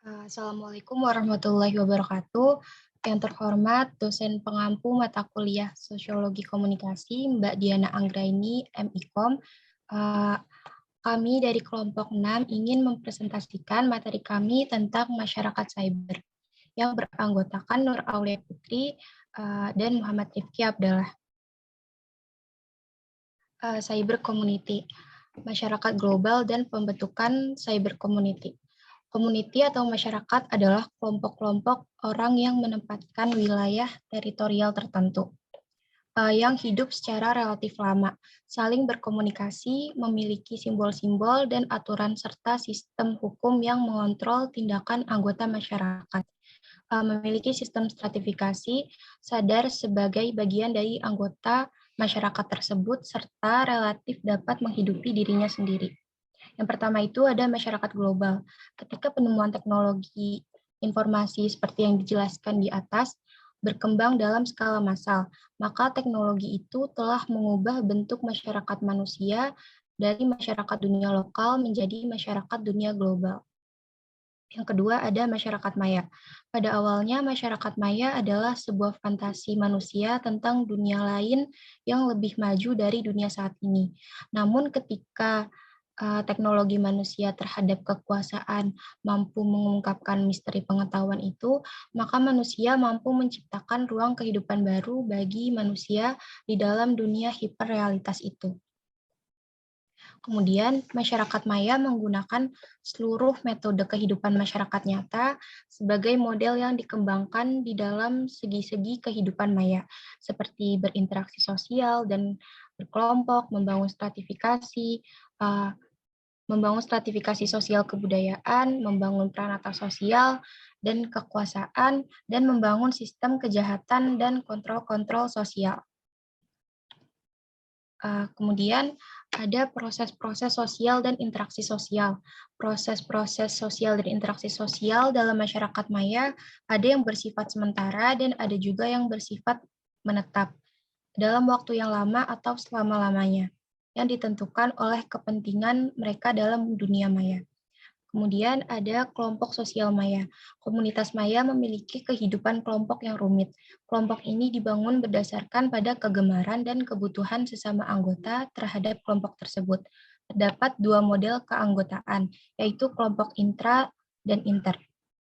Assalamualaikum warahmatullahi wabarakatuh. Yang terhormat dosen pengampu mata kuliah Sosiologi Komunikasi, Mbak Diana Anggraini, MIKOM. Eh, Kami dari kelompok 6 ingin mempresentasikan materi kami tentang masyarakat cyber yang beranggotakan Nur Aulia Putri dan Muhammad Rifki Abdallah. Cyber Community, masyarakat global dan pembentukan cyber community. Community atau masyarakat adalah kelompok-kelompok orang yang menempatkan wilayah teritorial tertentu yang hidup secara relatif lama, saling berkomunikasi, memiliki simbol-simbol dan aturan serta sistem hukum yang mengontrol tindakan anggota masyarakat. Memiliki sistem stratifikasi, sadar sebagai bagian dari anggota masyarakat tersebut, serta relatif dapat menghidupi dirinya sendiri. Yang pertama itu ada masyarakat global. Ketika penemuan teknologi informasi seperti yang dijelaskan di atas berkembang dalam skala massal, maka teknologi itu telah mengubah bentuk masyarakat manusia dari masyarakat dunia lokal menjadi masyarakat dunia global. Yang kedua ada masyarakat maya. Pada awalnya masyarakat maya adalah sebuah fantasi manusia tentang dunia lain yang lebih maju dari dunia saat ini. Namun ketika teknologi manusia terhadap kekuasaan mampu mengungkapkan misteri pengetahuan itu, maka manusia mampu menciptakan ruang kehidupan baru bagi manusia di dalam dunia hiperrealitas itu. Kemudian, masyarakat maya menggunakan seluruh metode kehidupan masyarakat nyata sebagai model yang dikembangkan di dalam segi-segi kehidupan maya, seperti berinteraksi sosial dan berkelompok, membangun stratifikasi sosial kebudayaan, membangun pranata sosial dan kekuasaan, dan membangun sistem kejahatan dan kontrol-kontrol sosial. Kemudian ada proses-proses sosial dan interaksi sosial. Proses-proses sosial dan interaksi sosial dalam masyarakat maya ada yang bersifat sementara dan ada juga yang bersifat menetap dalam waktu yang lama atau selama-lamanya yang ditentukan oleh kepentingan mereka dalam dunia maya. Kemudian ada kelompok sosial maya. Komunitas maya memiliki kehidupan kelompok yang rumit. Kelompok ini dibangun berdasarkan pada kegemaran dan kebutuhan sesama anggota terhadap kelompok tersebut. Terdapat dua model keanggotaan, yaitu kelompok intra dan inter.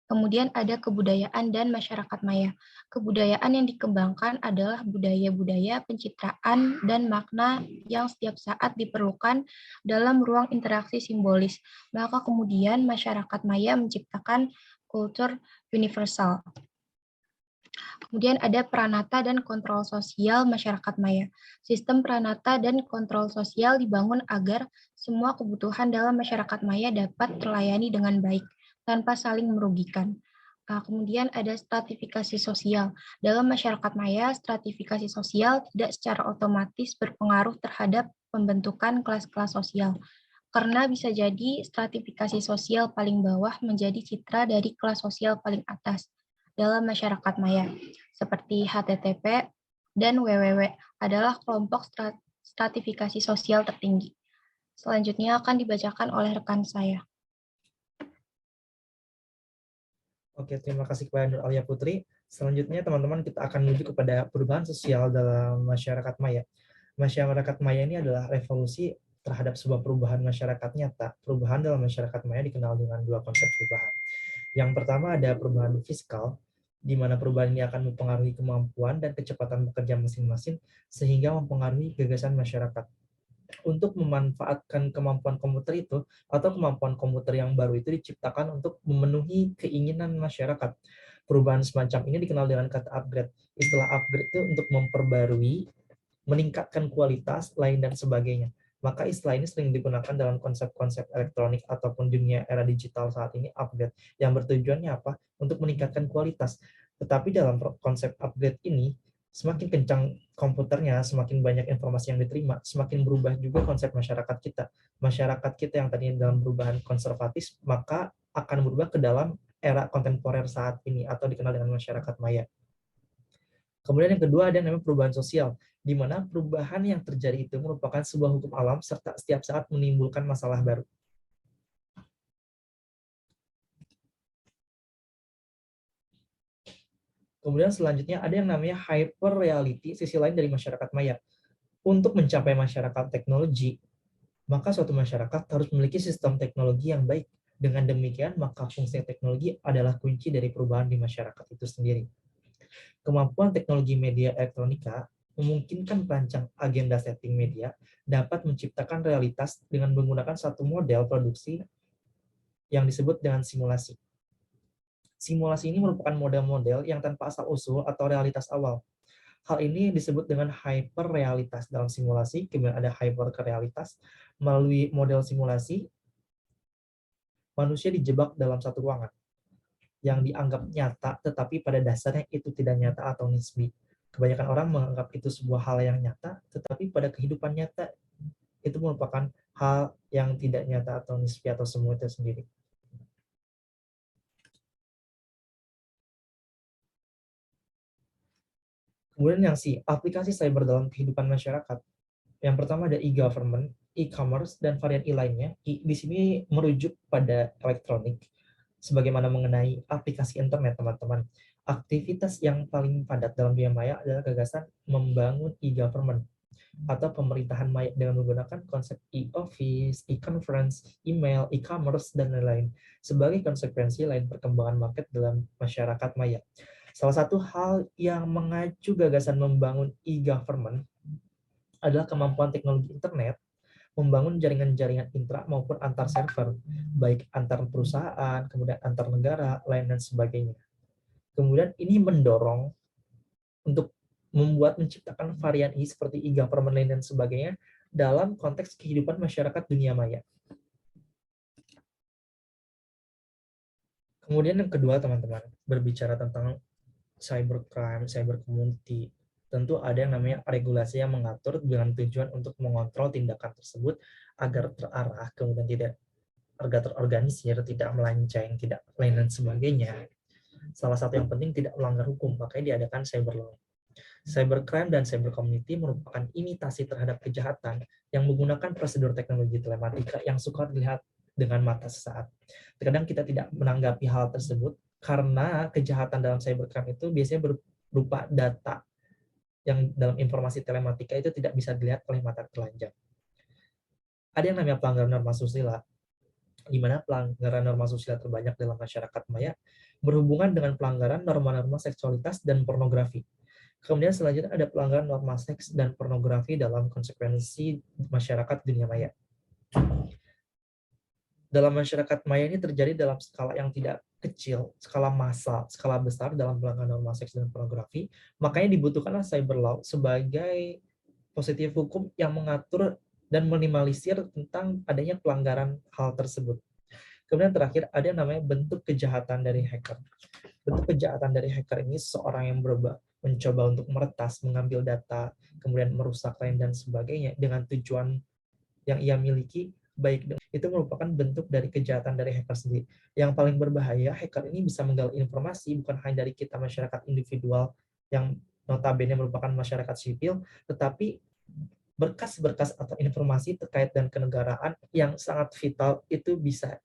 Kemudian ada kebudayaan dan masyarakat maya. Kebudayaan yang dikembangkan adalah budaya-budaya, pencitraan, dan makna yang setiap saat diperlukan dalam ruang interaksi simbolis. Maka kemudian masyarakat maya menciptakan kultur universal. Kemudian ada pranata dan kontrol sosial masyarakat maya. Sistem pranata dan kontrol sosial dibangun agar semua kebutuhan dalam masyarakat maya dapat terlayani dengan baik tanpa saling merugikan. Kemudian ada stratifikasi sosial. Dalam masyarakat maya, stratifikasi sosial tidak secara otomatis berpengaruh terhadap pembentukan kelas-kelas sosial. Karena bisa jadi stratifikasi sosial paling bawah menjadi citra dari kelas sosial paling atas dalam masyarakat maya, seperti HTTP dan WWW adalah kelompok stratifikasi sosial tertinggi. Selanjutnya akan dibacakan oleh rekan saya. Oke, terima kasih kepada Nur Aulia Putri. Selanjutnya, teman-teman, kita akan menuju kepada perubahan sosial dalam masyarakat maya. Masyarakat maya ini adalah revolusi terhadap sebuah perubahan masyarakat nyata. Perubahan dalam masyarakat maya dikenal dengan dua konsep perubahan. Yang pertama ada perubahan fiskal, di mana perubahan ini akan mempengaruhi kemampuan dan kecepatan bekerja masing-masing, sehingga mempengaruhi gagasan masyarakat. Untuk memanfaatkan kemampuan komputer itu atau kemampuan komputer yang baru itu diciptakan untuk memenuhi keinginan masyarakat. Perubahan semacam ini dikenal dengan kata upgrade. Istilah upgrade itu untuk memperbarui, meningkatkan kualitas, lain dan sebagainya. Maka istilah ini sering digunakan dalam konsep-konsep elektronik ataupun dunia era digital saat ini, upgrade, yang bertujuannya apa? Untuk meningkatkan kualitas. Tetapi dalam konsep upgrade ini, semakin kencang komputernya, semakin banyak informasi yang diterima, semakin berubah juga konsep masyarakat kita. Masyarakat kita yang tadinya dalam perubahan konservatif, maka akan berubah ke dalam era kontemporer saat ini atau dikenal dengan masyarakat maya. Kemudian yang kedua ada yang namanya perubahan sosial, di mana perubahan yang terjadi itu merupakan sebuah hukum alam serta setiap saat menimbulkan masalah baru. Kemudian selanjutnya ada yang namanya hyper reality, sisi lain dari masyarakat maya. Untuk mencapai masyarakat teknologi, maka suatu masyarakat harus memiliki sistem teknologi yang baik. Dengan demikian, maka fungsi teknologi adalah kunci dari perubahan di masyarakat itu sendiri. Kemampuan teknologi media elektronika memungkinkan perancang agenda setting media dapat menciptakan realitas dengan menggunakan satu model produksi yang disebut dengan simulasi. Simulasi ini merupakan model-model yang tanpa asal-usul atau realitas awal. Hal ini disebut dengan hyperrealitas dalam simulasi, kemudian ada hyper ke realitas. Melalui model simulasi, manusia dijebak dalam satu ruangan yang dianggap nyata, tetapi pada dasarnya itu tidak nyata atau nisbi. Kebanyakan orang menganggap itu sebuah hal yang nyata, tetapi pada kehidupan nyata itu merupakan hal yang tidak nyata atau nisbi atau semu itu sendiri. Kemudian yang aplikasi cyber dalam kehidupan masyarakat. Yang pertama ada e-government, e-commerce, dan varian e lainnya. Di sini merujuk pada elektronik, sebagaimana mengenai aplikasi internet, teman-teman. Aktivitas yang paling padat dalam dunia maya adalah gagasan membangun e-government atau pemerintahan maya dengan menggunakan konsep e-office, e-conference, email, e-commerce, dan lain-lain sebagai konsekuensi lain perkembangan market dalam masyarakat maya. Salah satu hal yang mengacu gagasan membangun e-government adalah kemampuan teknologi internet membangun jaringan-jaringan intra maupun antar server, baik antar perusahaan, kemudian antar negara, lain dan sebagainya. Kemudian ini mendorong untuk menciptakan varian seperti e-government lain dan sebagainya dalam konteks kehidupan masyarakat dunia maya. Kemudian yang kedua, teman-teman, berbicara tentang cybercrime, cyber community, tentu ada yang namanya regulasi yang mengatur dengan tujuan untuk mengontrol tindakan tersebut agar terarah, kemudian agar terorganisir, tidak melenceng, tidak lain dan sebagainya. Salah satu yang penting tidak melanggar hukum, makanya diadakan cyber law. Cybercrime dan cyber community merupakan imitasi terhadap kejahatan yang menggunakan prosedur teknologi telematika yang sukar dilihat dengan mata sesaat. Terkadang kita tidak menanggapi hal tersebut karena kejahatan dalam cybercrime itu biasanya berupa data yang dalam informasi telematika itu tidak bisa dilihat oleh mata telanjang. Ada yang namanya pelanggaran norma susila, di mana pelanggaran norma susila terbanyak dalam masyarakat maya berhubungan dengan pelanggaran norma-norma seksualitas dan pornografi. Kemudian selanjutnya ada pelanggaran norma seks dan pornografi dalam konsekuensi masyarakat dunia maya. Dalam masyarakat maya ini terjadi dalam skala yang tidak kecil, skala massal, skala besar dalam pelanggaran norma seks dan pornografi. Makanya dibutuhkanlah cyber law sebagai positif hukum yang mengatur dan minimalisir tentang adanya pelanggaran hal tersebut. Kemudian terakhir ada yang namanya bentuk kejahatan dari hacker. Bentuk kejahatan dari hacker ini seorang yang mencoba untuk meretas, mengambil data, kemudian merusak lain dan sebagainya dengan tujuan yang ia miliki, baik itu merupakan bentuk dari kejahatan dari hacker sendiri. Yang paling berbahaya, hacker ini bisa menggali informasi bukan hanya dari kita masyarakat individual yang notabene merupakan masyarakat sipil, tetapi berkas-berkas atau informasi terkait dan kenegaraan yang sangat vital itu bisa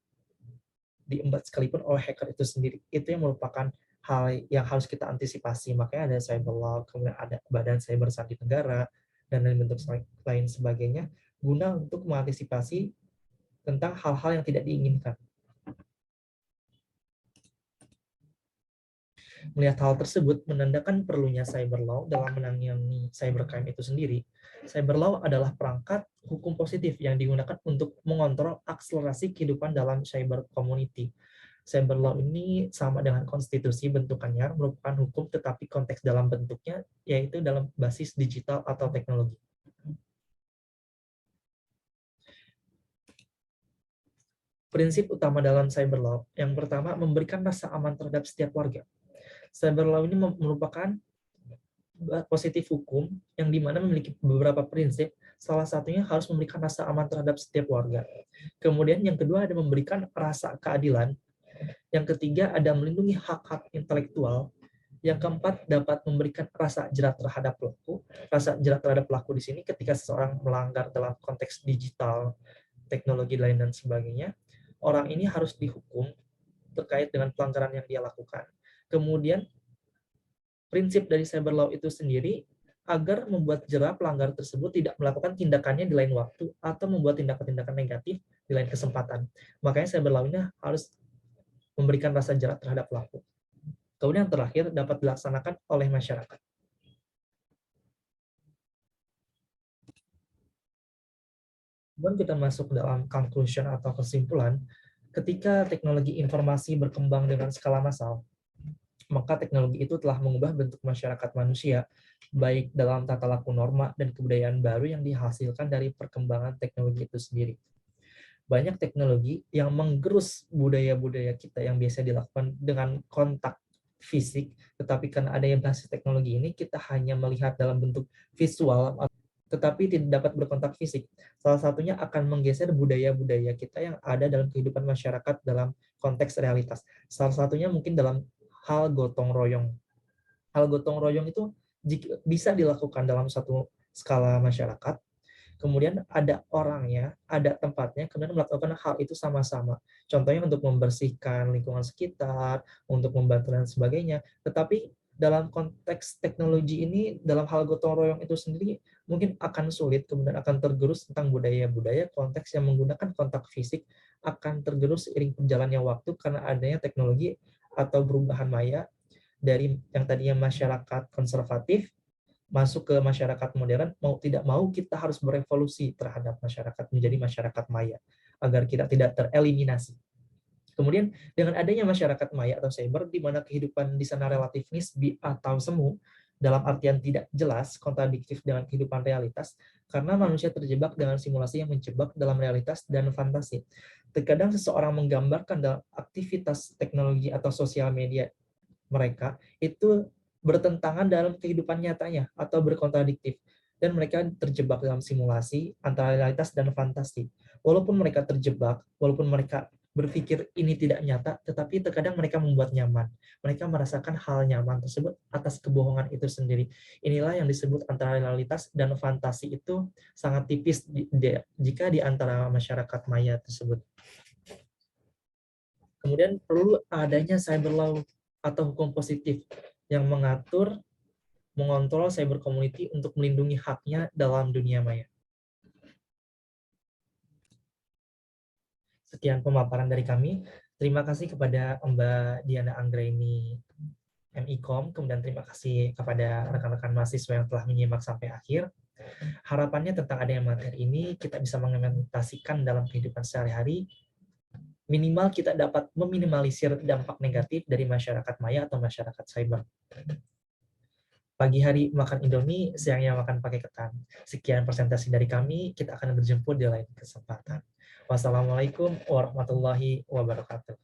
diembat sekalipun oleh hacker itu sendiri. Itu yang merupakan hal yang harus kita antisipasi. Makanya ada cyber law, kemudian ada badan cyber sandi negara, dan lain bentuk lain sebagainya, guna untuk mengantisipasi tentang hal-hal yang tidak diinginkan. Melihat hal tersebut menandakan perlunya cyber law dalam menangani cybercrime itu sendiri. Cyber law adalah perangkat hukum positif yang digunakan untuk mengontrol akselerasi kehidupan dalam cyber community. Cyber law ini sama dengan konstitusi bentukannya, merupakan hukum tetapi konteks dalam bentuknya yaitu dalam basis digital atau teknologi. Prinsip utama dalam cyber law, yang pertama memberikan rasa aman terhadap setiap warga. Cyber law ini merupakan positif hukum yang dimana memiliki beberapa prinsip, salah satunya harus memberikan rasa aman terhadap setiap warga. Kemudian yang kedua ada memberikan rasa keadilan, yang ketiga ada melindungi hak-hak intelektual, yang keempat dapat memberikan rasa jerat terhadap pelaku. Rasa jerat terhadap pelaku di sini ketika seseorang melanggar dalam konteks digital, teknologi lain dan sebagainya, orang ini harus dihukum terkait dengan pelanggaran yang dia lakukan. Kemudian Prinsip dari cyber law itu sendiri agar membuat jera pelanggar tersebut tidak melakukan tindakannya di lain waktu atau membuat tindakan-tindakan negatif di lain kesempatan. Makanya cyber law ini harus memberikan rasa jera terhadap pelaku. Kemudian yang terakhir dapat dilaksanakan oleh masyarakat. Kemudian kita masuk dalam conclusion atau kesimpulan, ketika teknologi informasi berkembang dengan skala massal, maka teknologi itu telah mengubah bentuk masyarakat manusia, baik dalam tata laku norma dan kebudayaan baru yang dihasilkan dari perkembangan teknologi itu sendiri. Banyak teknologi yang menggerus budaya-budaya kita yang biasa dilakukan dengan kontak fisik, tetapi karena adanya basis teknologi ini, kita hanya melihat dalam bentuk visual, tetapi tidak dapat berkontak fisik. Salah satunya akan menggeser budaya-budaya kita yang ada dalam kehidupan masyarakat dalam konteks realitas. Salah satunya mungkin dalam hal gotong royong. Hal gotong royong itu bisa dilakukan dalam satu skala masyarakat, kemudian ada orangnya, ada tempatnya, kemudian melakukan hal itu sama-sama. Contohnya untuk membersihkan lingkungan sekitar, untuk membantu dan sebagainya. Tetapi dalam konteks teknologi ini, dalam hal gotong royong itu sendiri, mungkin akan sulit, kemudian akan tergerus tentang budaya-budaya konteks yang menggunakan kontak fisik, akan tergerus seiring berjalannya waktu karena adanya teknologi atau perubahan maya dari yang tadinya masyarakat konservatif masuk ke masyarakat modern, mau tidak mau kita harus berevolusi terhadap masyarakat menjadi masyarakat maya agar kita tidak tereliminasi. Kemudian dengan adanya masyarakat maya atau cyber di mana kehidupan di sana relatif nisbi atau semu dalam artian tidak jelas, kontradiktif dengan kehidupan realitas karena manusia terjebak dengan simulasi yang menjebak dalam realitas dan fantasi. Terkadang seseorang menggambarkan dalam aktivitas teknologi atau sosial media mereka itu bertentangan dalam kehidupan nyatanya atau berkontradiktif dan mereka terjebak dalam simulasi antara realitas dan fantasi. Walaupun mereka terjebak, walaupun mereka berpikir ini tidak nyata, tetapi terkadang mereka membuat nyaman. Mereka merasakan hal nyaman tersebut atas kebohongan itu sendiri. Inilah yang disebut antara realitas dan fantasi itu sangat tipis jika di antara masyarakat maya tersebut. Kemudian perlu adanya cyber law atau hukum positif yang mengatur, mengontrol cyber community untuk melindungi haknya dalam dunia maya. Sekian pemaparan dari kami. Terima kasih kepada Mbak Diana Anggraini MIKOM, kemudian terima kasih kepada rekan-rekan mahasiswa yang telah menyimak sampai akhir. Harapannya tentang adanya materi ini kita bisa mengimplementasikan dalam kehidupan sehari-hari, minimal kita dapat meminimalisir dampak negatif dari masyarakat maya atau masyarakat cyber. Pagi hari makan Indomie, siangnya makan pakai ketan. Sekian presentasi dari kami, kita akan berjumpa di lain kesempatan. Wassalamualaikum warahmatullahi wabarakatuh.